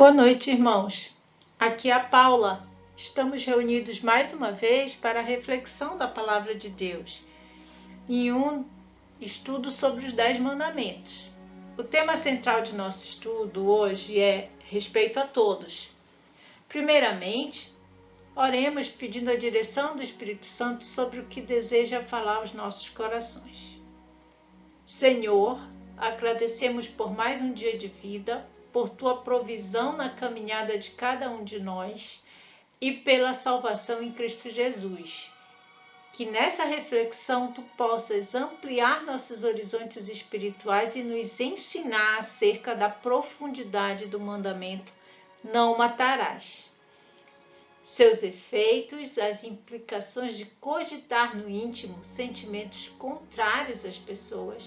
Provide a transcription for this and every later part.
Boa noite, irmãos. Aqui é a Paula. Estamos reunidos mais uma vez para a reflexão da Palavra de Deus em um estudo sobre os 10 mandamentos. O tema central de nosso estudo hoje é respeito a todos. Primeiramente, oremos pedindo a direção do Espírito Santo sobre o que deseja falar aos nossos corações. Senhor, agradecemos por mais um dia de vida, por tua provisão na caminhada de cada um de nós e pela salvação em Cristo Jesus. Que nessa reflexão tu possas ampliar nossos horizontes espirituais e nos ensinar acerca da profundidade do mandamento não matarás. Seus efeitos, as implicações de cogitar no íntimo sentimentos contrários às pessoas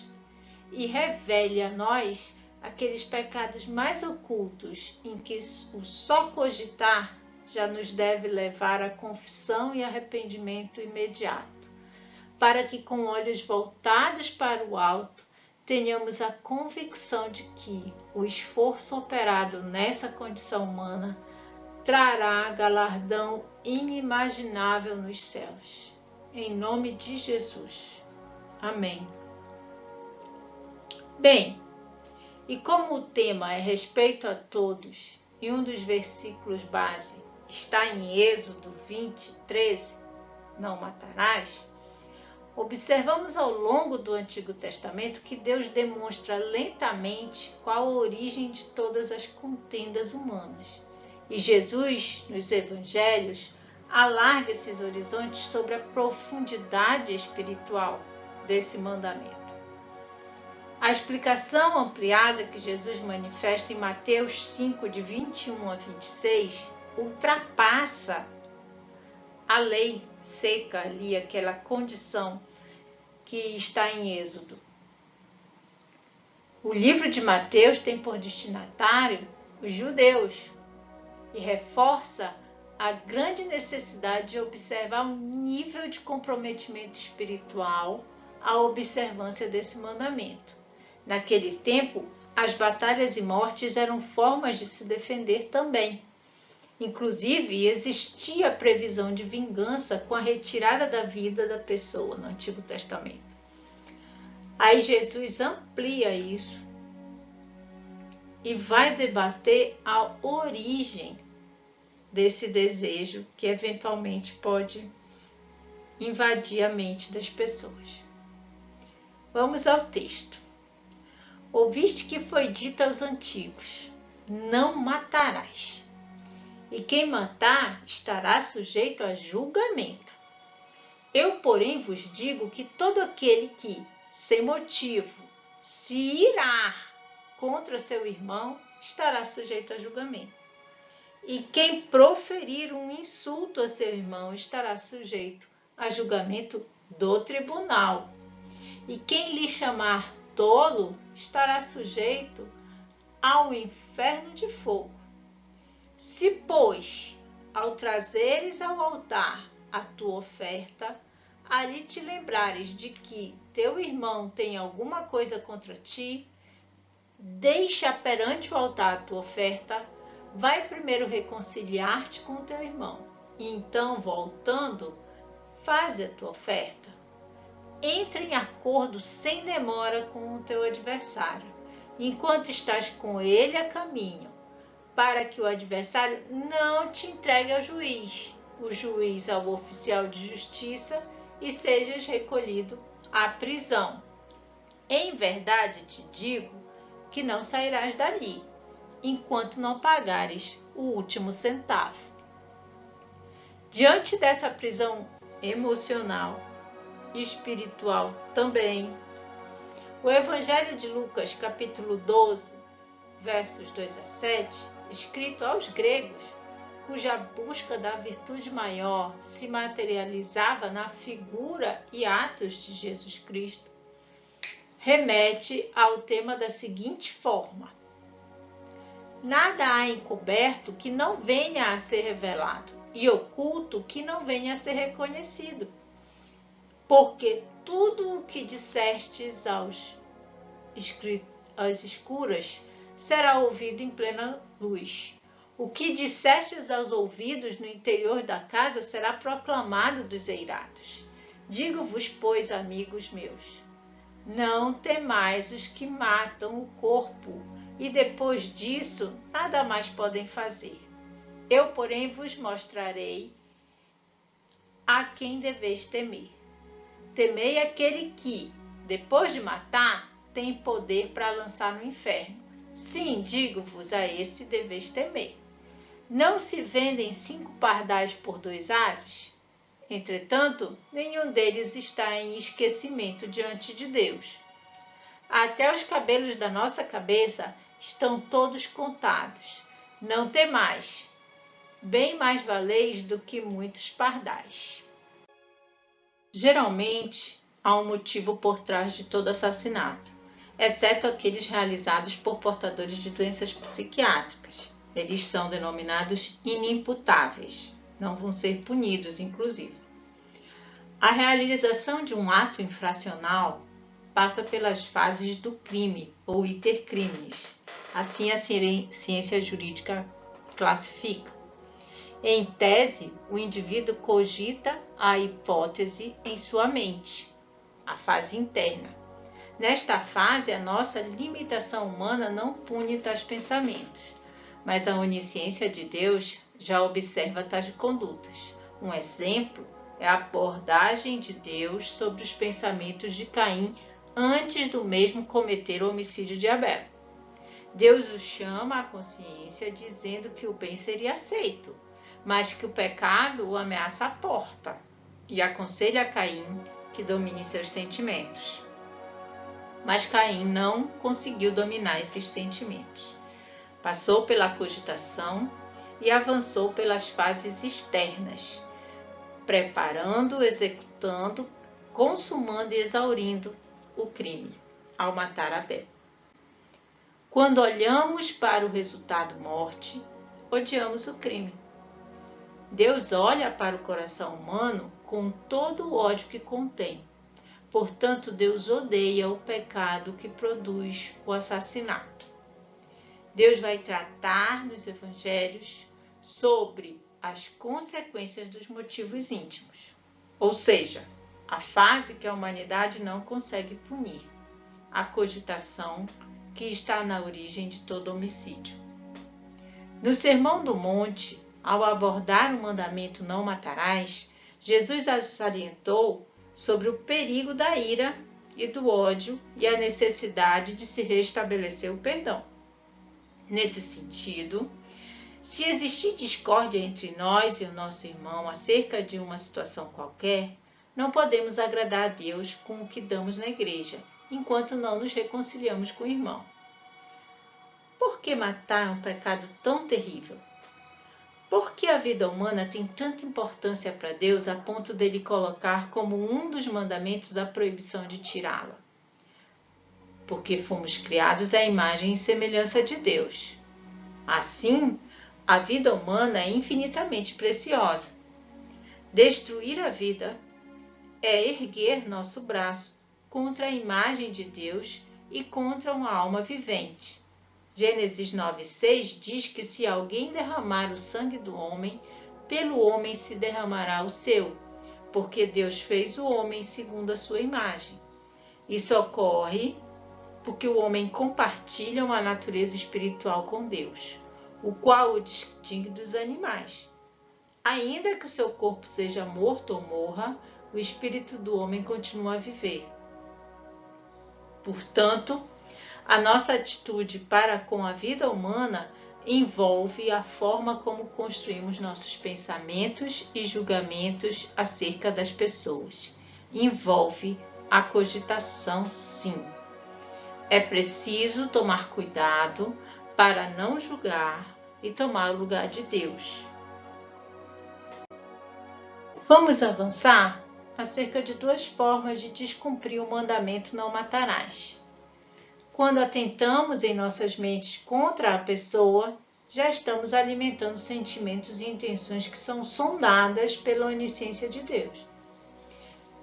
e revele a nós aqueles pecados mais ocultos em que o só cogitar já nos deve levar à confissão e arrependimento imediato, para que com olhos voltados para o alto tenhamos a convicção de que o esforço operado nessa condição humana trará galardão inimaginável nos céus. Em nome de Jesus. Amém. Bem, e como o tema é respeito a todos, e um dos versículos base está em Êxodo 20:13, não matarás, observamos ao longo do Antigo Testamento que Deus demonstra lentamente qual a origem de todas as contendas humanas. E Jesus, nos Evangelhos, alarga esses horizontes sobre a profundidade espiritual desse mandamento. A explicação ampliada que Jesus manifesta em Mateus 5, de 21 a 26, ultrapassa a lei seca ali, aquela condição que está em Êxodo. O livro de Mateus tem por destinatário os judeus e reforça a grande necessidade de observar um nível de comprometimento espiritual à observância desse mandamento. Naquele tempo, as batalhas e mortes eram formas de se defender também. Inclusive, existia a previsão de vingança com a retirada da vida da pessoa no Antigo Testamento. Aí Jesus amplia isso e vai debater a origem desse desejo que eventualmente pode invadir a mente das pessoas. Vamos ao texto. Ouviste que foi dito aos antigos, não matarás. E quem matar estará sujeito a julgamento. Eu, porém, vos digo que todo aquele que, sem motivo, se irar contra seu irmão, estará sujeito a julgamento. E quem proferir um insulto a seu irmão estará sujeito a julgamento do tribunal. E quem lhe chamar tolo estará sujeito ao inferno de fogo. Se, pois, ao trazeres ao altar a tua oferta, ali te lembrares de que teu irmão tem alguma coisa contra ti, deixa perante o altar a tua oferta, vai primeiro reconciliar-te com teu irmão, e então, voltando, faze a tua oferta. Entre em acordo sem demora com o teu adversário, enquanto estás com ele a caminho, para que o adversário não te entregue ao juiz, o juiz ao oficial de justiça, e sejas recolhido à prisão. Em verdade te digo que não sairás dali, enquanto não pagares o último centavo. Diante dessa prisão emocional, espiritual também, o Evangelho de Lucas, capítulo 12, versos 2 a 7, escrito aos gregos, cuja busca da virtude maior se materializava na figura e atos de Jesus Cristo, remete ao tema da seguinte forma: nada há encoberto que não venha a ser revelado, e oculto que não venha a ser reconhecido. Porque tudo o que dissestes às escuras será ouvido em plena luz. O que dissestes aos ouvidos no interior da casa será proclamado dos eirados. Digo-vos, pois, amigos meus, não temais os que matam o corpo, e depois disso nada mais podem fazer. Eu, porém, vos mostrarei a quem deveis temer. Temei aquele que, depois de matar, tem poder para lançar no inferno. Sim, digo-vos, a esse deveis temer. Não se vendem 5 pardais por 2 ases? Entretanto, nenhum deles está em esquecimento diante de Deus. Até os cabelos da nossa cabeça estão todos contados. Não temais, bem mais valeis do que muitos pardais. Geralmente, há um motivo por trás de todo assassinato, exceto aqueles realizados por portadores de doenças psiquiátricas. Eles são denominados inimputáveis, não vão ser punidos, inclusive. A realização de um ato infracional passa pelas fases do crime, ou iter criminis, assim a ciência jurídica classifica. Em tese, o indivíduo cogita a hipótese em sua mente, a fase interna. Nesta fase, a nossa limitação humana não pune tais pensamentos, mas a onisciência de Deus já observa tais condutas. Um exemplo é a abordagem de Deus sobre os pensamentos de Caim antes do mesmo cometer o homicídio de Abel. Deus o chama à consciência dizendo que o bem seria aceito, mas que o pecado o ameaça à porta, e aconselha a Caim que domine seus sentimentos. Mas Caim não conseguiu dominar esses sentimentos. Passou pela cogitação e avançou pelas fases externas, preparando, executando, consumando e exaurindo o crime ao matar Abel. Quando olhamos para o resultado morte, odiamos o crime. Deus olha para o coração humano com todo o ódio que contém. Portanto, Deus odeia o pecado que produz o assassinato. Deus vai tratar nos evangelhos sobre as consequências dos motivos íntimos, ou seja, a fase que a humanidade não consegue punir, a cogitação que está na origem de todo homicídio. No Sermão do Monte, ao abordar o mandamento não matarás, Jesus salientou sobre o perigo da ira e do ódio e a necessidade de se restabelecer o perdão. Nesse sentido, se existir discórdia entre nós e o nosso irmão acerca de uma situação qualquer, não podemos agradar a Deus com o que damos na igreja, enquanto não nos reconciliamos com o irmão. Por que matar é um pecado tão terrível? Por que a vida humana tem tanta importância para Deus a ponto dele colocar como um dos mandamentos a proibição de tirá-la? Porque fomos criados à imagem e semelhança de Deus. Assim, a vida humana é infinitamente preciosa. Destruir a vida é erguer nosso braço contra a imagem de Deus e contra uma alma vivente. Gênesis 9:6 diz que se alguém derramar o sangue do homem, pelo homem se derramará o seu, porque Deus fez o homem segundo a sua imagem. Isso ocorre porque o homem compartilha uma natureza espiritual com Deus, o qual o distingue dos animais. Ainda que o seu corpo seja morto ou morra, o espírito do homem continua a viver. Portanto, a nossa atitude para com a vida humana envolve a forma como construímos nossos pensamentos e julgamentos acerca das pessoas. Envolve a cogitação, sim. É preciso tomar cuidado para não julgar e tomar o lugar de Deus. Vamos avançar acerca de 2 formas de descumprir o mandamento não matarás. Quando atentamos em nossas mentes contra a pessoa, já estamos alimentando sentimentos e intenções que são sondadas pela onisciência de Deus.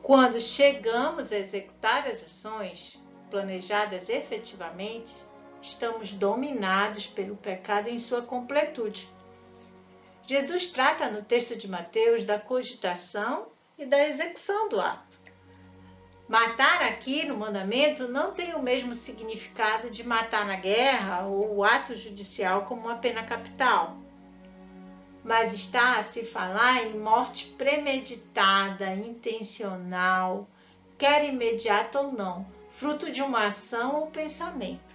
Quando chegamos a executar as ações planejadas efetivamente, estamos dominados pelo pecado em sua completude. Jesus trata no texto de Mateus da cogitação e da execução do ato. Matar aqui no mandamento não tem o mesmo significado de matar na guerra ou o ato judicial como uma pena capital, mas está a se falar em morte premeditada, intencional, quer imediata ou não, fruto de uma ação ou pensamento.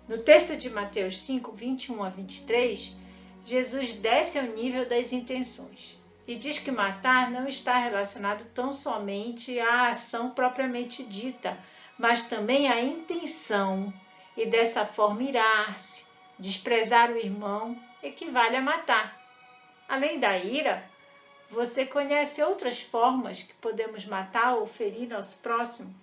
No texto de Mateus 5, 21 a 23, Jesus desce ao nível das intenções e diz que matar não está relacionado tão somente à ação propriamente dita, mas também à intenção, e dessa forma irar-se, desprezar o irmão, equivale a matar. Além da ira, você conhece outras formas que podemos matar ou ferir nosso próximo?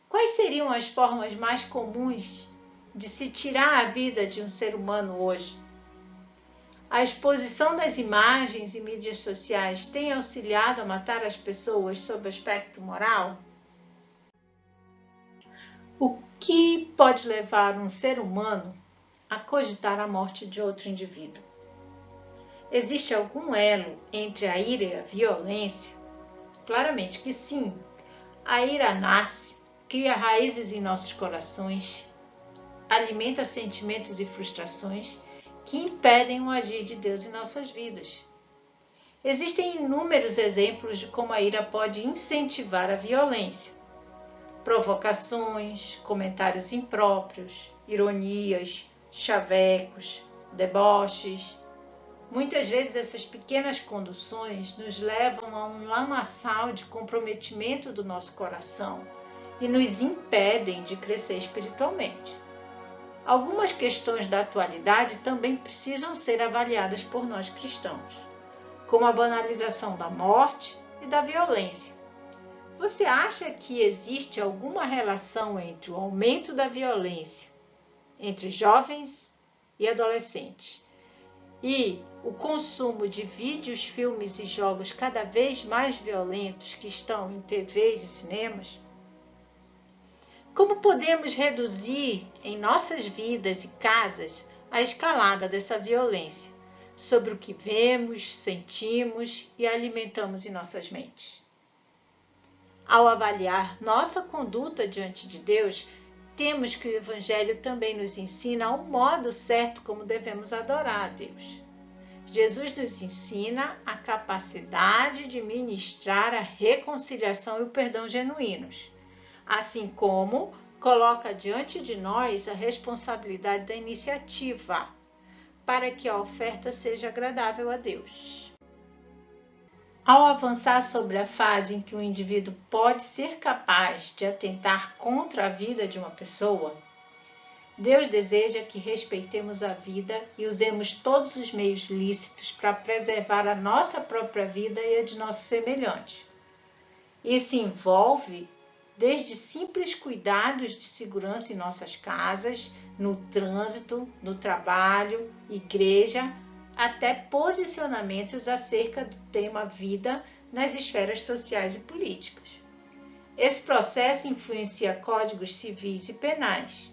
Quais seriam as formas mais comuns de se tirar a vida de um ser humano hoje? A exposição das imagens e mídias sociais tem auxiliado a matar as pessoas sob aspecto moral? O que pode levar um ser humano a cogitar a morte de outro indivíduo? Existe algum elo entre a ira e a violência? Claramente que sim. A ira nasce, cria raízes em nossos corações, alimenta sentimentos e frustrações que impedem o agir de Deus em nossas vidas. Existem inúmeros exemplos de como a ira pode incentivar a violência. Provocações, comentários impróprios, ironias, chavecos, deboches. Muitas vezes essas pequenas conduções nos levam a um lamaçal de comprometimento do nosso coração e nos impedem de crescer espiritualmente. Algumas questões da atualidade também precisam ser avaliadas por nós cristãos, como a banalização da morte e da violência. Você acha que existe alguma relação entre o aumento da violência entre jovens e adolescentes e o consumo de vídeos, filmes e jogos cada vez mais violentos que estão em TVs e cinemas? Como podemos reduzir em nossas vidas e casas a escalada dessa violência sobre o que vemos, sentimos e alimentamos em nossas mentes? Ao avaliar nossa conduta diante de Deus, temos que o Evangelho também nos ensina o modo certo como devemos adorar a Deus. Jesus nos ensina a capacidade de ministrar a reconciliação e o perdão genuínos, assim como coloca diante de nós a responsabilidade da iniciativa, para que a oferta seja agradável a Deus. Ao avançar sobre a fase em que o indivíduo pode ser capaz de atentar contra a vida de uma pessoa, Deus deseja que respeitemos a vida e usemos todos os meios lícitos para preservar a nossa própria vida e a de nossos semelhantes. Isso envolve desde simples cuidados de segurança em nossas casas, no trânsito, no trabalho, igreja, até posicionamentos acerca do tema vida nas esferas sociais e políticas. Esse processo influencia códigos civis e penais.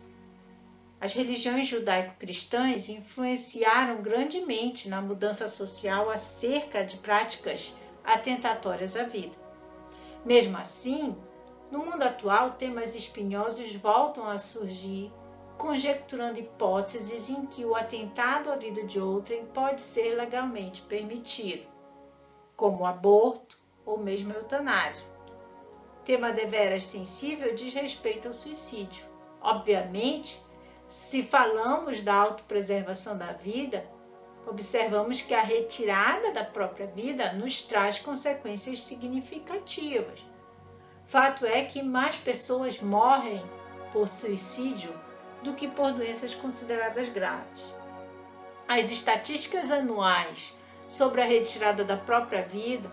As religiões judaico-cristãs influenciaram grandemente na mudança social acerca de práticas atentatórias à vida. Mesmo assim, no mundo atual, temas espinhosos voltam a surgir, conjecturando hipóteses em que o atentado à vida de outrem pode ser legalmente permitido, como o aborto ou mesmo a eutanásia. Tema deveras sensível diz respeito ao suicídio. Obviamente, se falamos da autopreservação da vida, observamos que a retirada da própria vida nos traz consequências significativas. Fato é que mais pessoas morrem por suicídio do que por doenças consideradas graves. As estatísticas anuais sobre a retirada da própria vida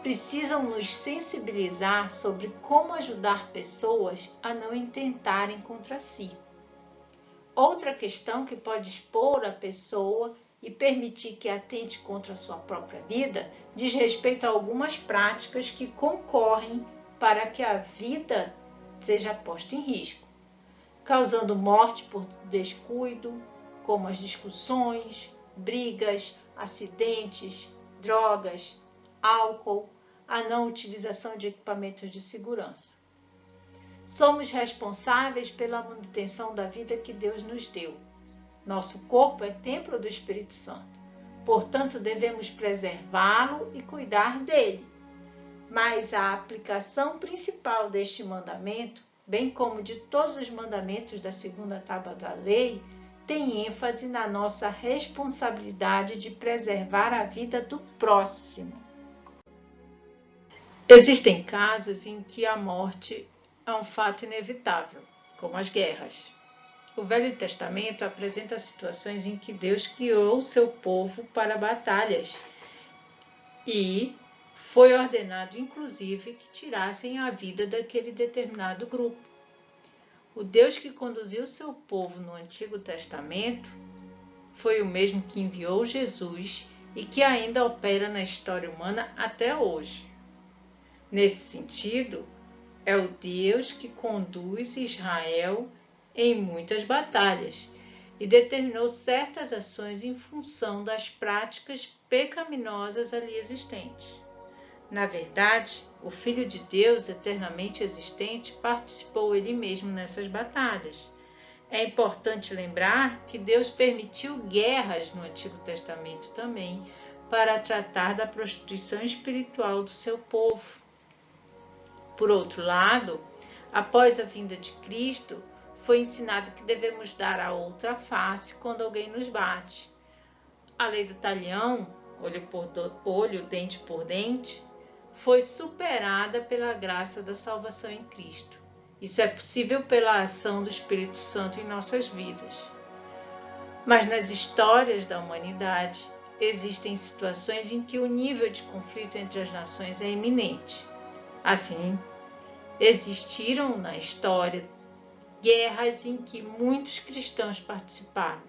precisam nos sensibilizar sobre como ajudar pessoas a não intentarem contra si. Outra questão que pode expor a pessoa e permitir que atente contra a sua própria vida diz respeito a algumas práticas que concorrem para que a vida seja posta em risco, causando morte por descuido, como as discussões, brigas, acidentes, drogas, álcool, a não utilização de equipamentos de segurança. Somos responsáveis pela manutenção da vida que Deus nos deu. Nosso corpo é templo do Espírito Santo. Portanto, devemos preservá-lo e cuidar dele. Mas a aplicação principal deste mandamento, bem como de todos os mandamentos da segunda tábua da lei, tem ênfase na nossa responsabilidade de preservar a vida do próximo. Existem casos em que a morte é um fato inevitável, como as guerras. O Velho Testamento apresenta situações em que Deus guiou seu povo para batalhas e foi ordenado, inclusive, que tirassem a vida daquele determinado grupo. O Deus que conduziu seu povo no Antigo Testamento foi o mesmo que enviou Jesus e que ainda opera na história humana até hoje. Nesse sentido, é o Deus que conduz Israel em muitas batalhas e determinou certas ações em função das práticas pecaminosas ali existentes. Na verdade, o Filho de Deus, eternamente existente, participou ele mesmo nessas batalhas. É importante lembrar que Deus permitiu guerras no Antigo Testamento também para tratar da prostituição espiritual do seu povo. Por outro lado, após a vinda de Cristo, foi ensinado que devemos dar a outra face quando alguém nos bate. A lei do talião, olho por olho, dente por dente, foi superada pela graça da salvação em Cristo. Isso é possível pela ação do Espírito Santo em nossas vidas. Mas nas histórias da humanidade, existem situações em que o nível de conflito entre as nações é iminente. Assim, existiram na história guerras em que muitos cristãos participaram.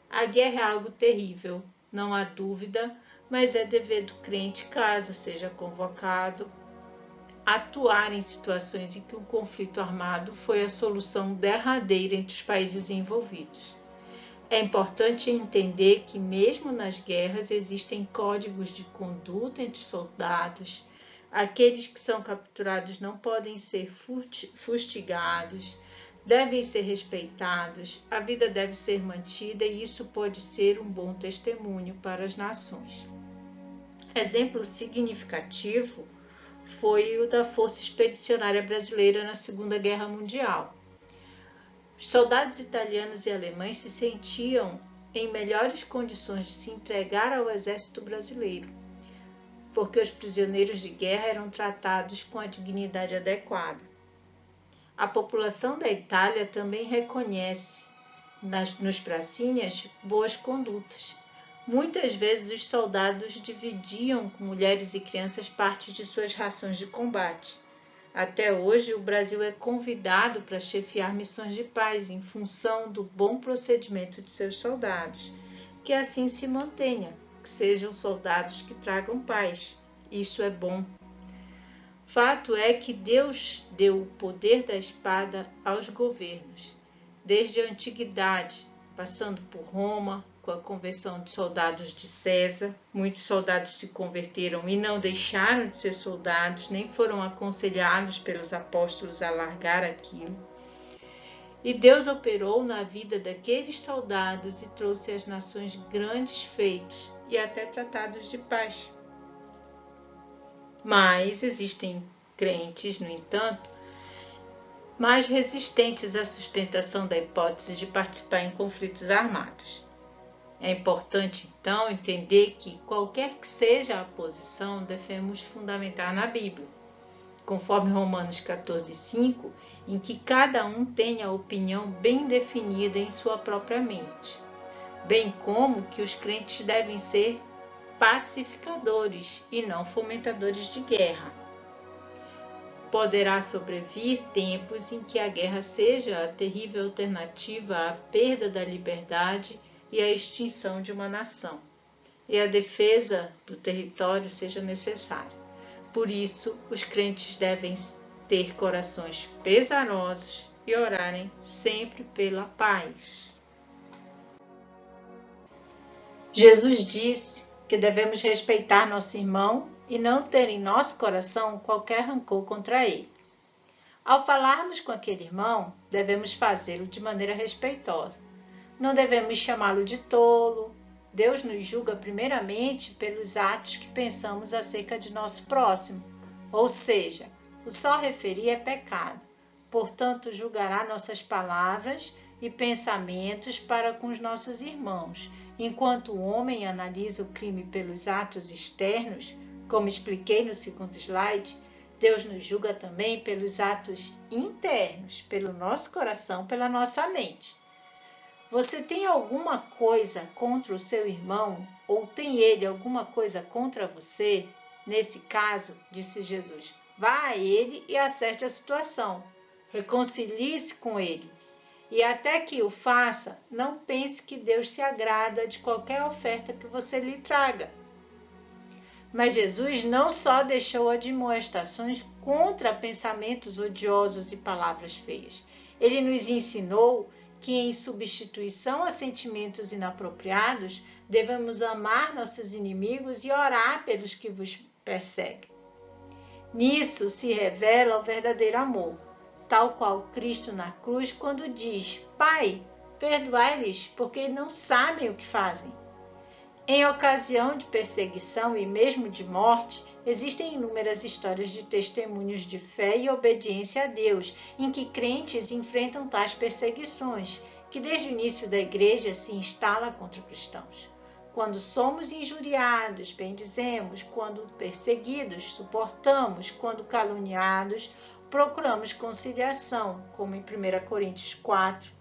A guerra é algo terrível, não há dúvida, mas é dever do crente, caso seja convocado, atuar em situações em que um conflito armado foi a solução derradeira entre os países envolvidos. É importante entender que mesmo nas guerras existem códigos de conduta entre os soldados. Aqueles que são capturados não podem ser fustigados, devem ser respeitados, a vida deve ser mantida e isso pode ser um bom testemunho para as nações. Exemplo significativo foi o da Força Expedicionária Brasileira na Segunda Guerra Mundial. Os soldados italianos e alemães se sentiam em melhores condições de se entregar ao exército brasileiro, porque os prisioneiros de guerra eram tratados com a dignidade adequada. A população da Itália também reconhece nos pracinhas boas condutas. Muitas vezes os soldados dividiam com mulheres e crianças parte de suas rações de combate. Até hoje, o Brasil é convidado para chefiar missões de paz em função do bom procedimento de seus soldados. Que assim se mantenha, que sejam soldados que tragam paz. Isso é bom. Fato é que Deus deu o poder da espada aos governos, desde a antiguidade, passando por Roma, com a conversão de soldados de César. Muitos soldados se converteram e não deixaram de ser soldados, nem foram aconselhados pelos apóstolos a largar aquilo. E Deus operou na vida daqueles soldados e trouxe às nações grandes feitos e até tratados de paz. Mas existem crentes, no entanto, mais resistentes à sustentação da hipótese de participar em conflitos armados. É importante, então, entender que, qualquer que seja a posição, devemos fundamentar na Bíblia, conforme Romanos 14:5, em que cada um tenha a opinião bem definida em sua própria mente, bem como que os crentes devem ser pacificadores e não fomentadores de guerra. Poderá sobrevir tempos em que a guerra seja a terrível alternativa à perda da liberdade e à extinção de uma nação, e a defesa do território seja necessária. Por isso, os crentes devem ter corações pesarosos e orarem sempre pela paz. Jesus disse que devemos respeitar nosso irmão e não ter em nosso coração qualquer rancor contra ele. Ao falarmos com aquele irmão, devemos fazê-lo de maneira respeitosa. Não devemos chamá-lo de tolo. Deus nos julga primeiramente pelos atos que pensamos acerca de nosso próximo. Ou seja, o só referir é pecado. Portanto, julgará nossas palavras e pensamentos para com os nossos irmãos. Enquanto o homem analisa o crime pelos atos externos, como expliquei no segundo slide, Deus nos julga também pelos atos internos, pelo nosso coração, pela nossa mente. Você tem alguma coisa contra o seu irmão ou tem ele alguma coisa contra você? Nesse caso, disse Jesus, vá a ele e acerte a situação. Reconcilie-se com ele. E até que o faça, não pense que Deus se agrada de qualquer oferta que você lhe traga. Mas Jesus não só deixou admoestações contra pensamentos odiosos e palavras feias. Ele nos ensinou que, em substituição a sentimentos inapropriados, devemos amar nossos inimigos e orar pelos que vos perseguem. Nisso se revela o verdadeiro amor, tal qual Cristo na cruz, quando diz: Pai, perdoai-lhes, porque não sabem o que fazem. Em ocasião de perseguição e mesmo de morte, existem inúmeras histórias de testemunhos de fé e obediência a Deus, em que crentes enfrentam tais perseguições, que desde o início da igreja se instala contra cristãos. Quando somos injuriados, bendizemos; quando perseguidos, suportamos; quando caluniados, procuramos conciliação, como em 1 Coríntios 4,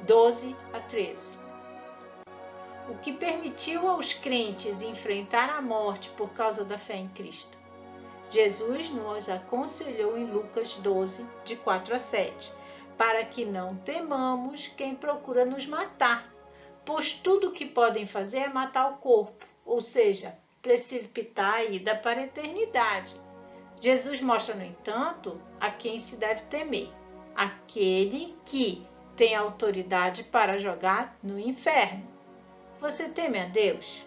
12 a 13. O que permitiu aos crentes enfrentar a morte por causa da fé em Cristo. Jesus nos aconselhou em Lucas 12, de 4 a 7, para que não temamos quem procura nos matar, pois tudo o que podem fazer é matar o corpo, ou seja, precipitar a ida para a eternidade. Jesus mostra, no entanto, a quem se deve temer, aquele que tem autoridade para jogar no inferno. Você teme a Deus?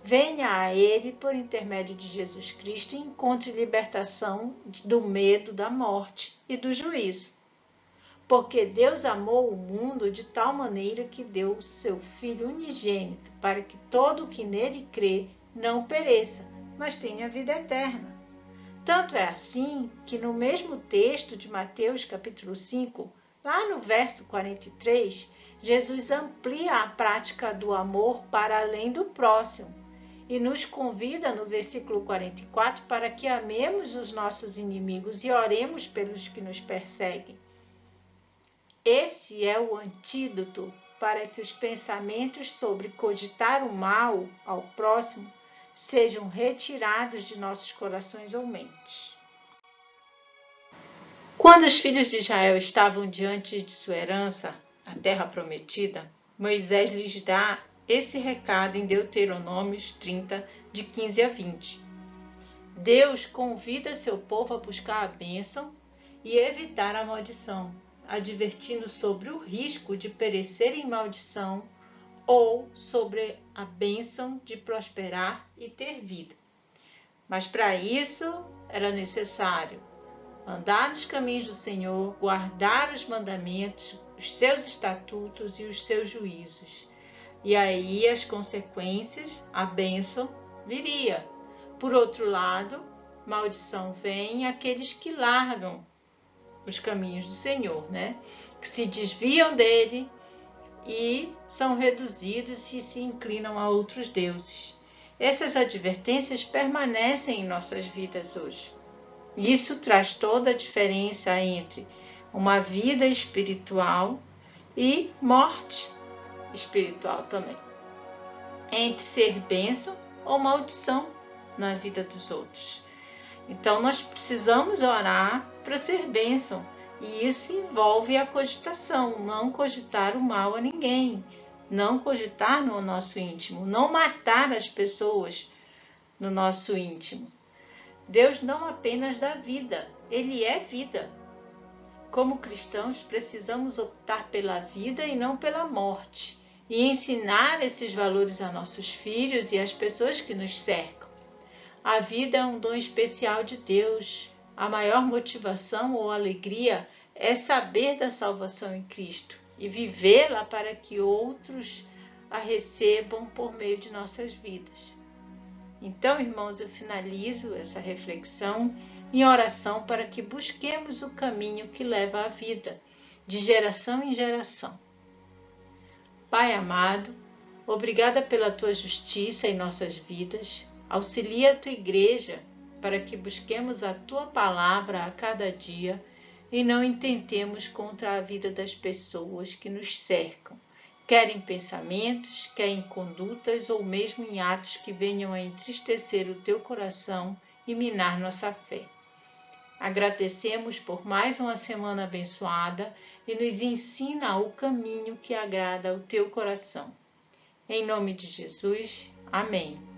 Venha a Ele por intermédio de Jesus Cristo e encontre libertação do medo da morte e do juízo. Porque Deus amou o mundo de tal maneira que deu o seu Filho unigênito, para que todo o que nele crê não pereça, mas tenha vida eterna. Tanto é assim que no mesmo texto de Mateus capítulo 5, lá no verso 43, Jesus amplia a prática do amor para além do próximo e nos convida no versículo 44 para que amemos os nossos inimigos e oremos pelos que nos perseguem. Esse é o antídoto para que os pensamentos sobre cogitar o mal ao próximo sejam retirados de nossos corações ou mentes. Quando os filhos de Israel estavam diante de sua herança, a terra prometida, Moisés lhes dá esse recado em Deuteronômios 30, de 15 a 20. Deus convida seu povo a buscar a bênção e evitar a maldição, advertindo sobre o risco de perecer em maldição ou sobre a bênção de prosperar e ter vida. Mas para isso era necessário andar nos caminhos do Senhor, guardar os mandamentos, os seus estatutos e os seus juízos. E aí as consequências, a bênção, viria. Por outro lado, maldição vem àqueles que largam os caminhos do Senhor, que se desviam dele e são reduzidos e se inclinam a outros deuses. Essas advertências permanecem em nossas vidas hoje. Isso traz toda a diferença entre uma vida espiritual e morte espiritual também. Entre ser bênção ou maldição na vida dos outros. Então nós precisamos orar para ser bênção. E isso envolve a cogitação, não cogitar o mal a ninguém, não cogitar no nosso íntimo, não matar as pessoas no nosso íntimo. Deus não apenas dá vida, Ele é vida. Como cristãos, precisamos optar pela vida e não pela morte. e ensinar esses valores a nossos filhos e às pessoas que nos cercam. A vida é um dom especial de Deus. A maior motivação ou alegria é saber da salvação em Cristo e vivê-la para que outros a recebam por meio de nossas vidas. Então, irmãos, eu finalizo essa reflexão em oração para que busquemos o caminho que leva à vida, de geração em geração. Pai amado, obrigada pela tua justiça em nossas vidas. Auxilia a tua igreja para que busquemos a tua palavra a cada dia e não intentemos contra a vida das pessoas que nos cercam, quer em pensamentos, quer em condutas ou mesmo em atos que venham a entristecer o teu coração e minar nossa fé. Agradecemos por mais uma semana abençoada e nos ensina o caminho que agrada ao teu coração. Em nome de Jesus, amém.